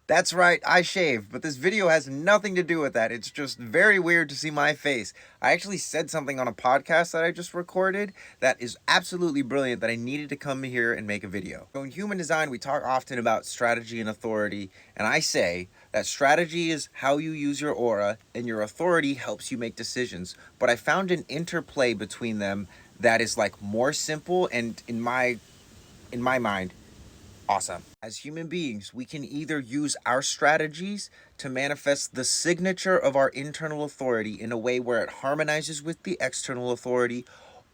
That's right, I shave, but this video has nothing to do with that. It's just very weird to see my face. I actually said something on a podcast that I just recorded that is absolutely brilliant that I needed to come here and make a video. So in human design, we talk often about strategy and authority, and I say that strategy is how you use your aura and your authority helps you make decisions. But I found an interplay between them that is like more simple and in my mind awesome. As human beings, we can either use our strategies to manifest the signature of our internal authority in a way where it harmonizes with the external authority,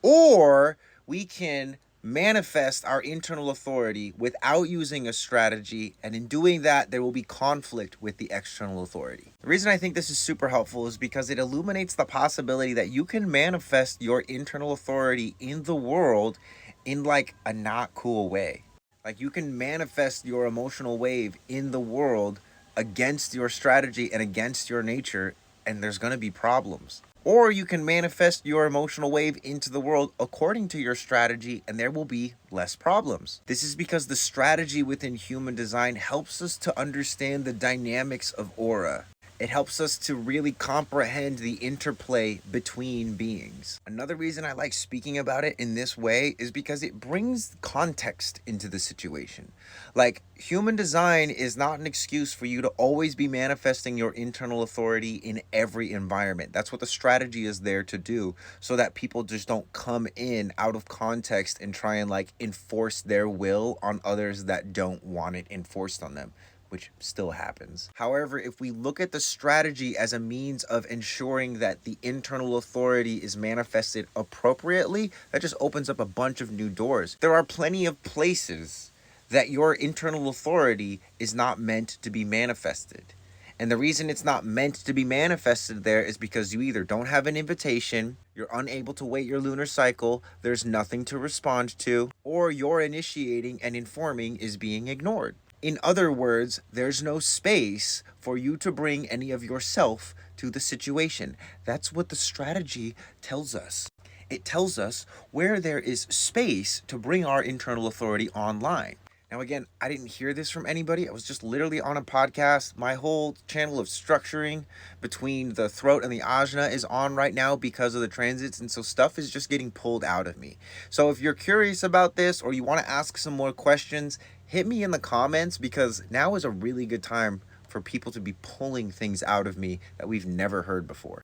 or we can manifest our internal authority without using a strategy, and in doing that, there will be conflict with the external authority. The reason I think this is super helpful is because it illuminates the possibility that you can manifest your internal authority in the world in like a not cool way. Like you can manifest your emotional wave in the world against your strategy and against your nature, and there's going to be problems. Or you can manifest your emotional wave into the world according to your strategy, and there will be less problems. This is because the strategy within human design helps us to understand the dynamics of aura. It helps us to really comprehend the interplay between beings. Another reason I like speaking about it in this way is because it brings context into the situation. Like, human design is not an excuse for you to always be manifesting your internal authority in every environment. That's what the strategy is there to do, so that people just don't come in out of context and try and like enforce their will on others that don't want it enforced on them, which still happens. However, if we look at the strategy as a means of ensuring that the internal authority is manifested appropriately, that just opens up a bunch of new doors. There are plenty of places that your internal authority is not meant to be manifested. And the reason it's not meant to be manifested there is because you either don't have an invitation, you're unable to wait your lunar cycle, there's nothing to respond to, or your initiating and informing is being ignored. In other words, there's no space for you to bring any of yourself to the situation. That's what the strategy tells us. It tells us where there is space to bring our internal authority online. Now, again, I didn't hear this from anybody. I was just literally on a podcast. My whole channel of structuring between the throat and the ajna is on right now because of the transits. And so stuff is just getting pulled out of me. So if you're curious about this or you want to ask some more questions, hit me in the comments, because now is a really good time for people to be pulling things out of me that we've never heard before.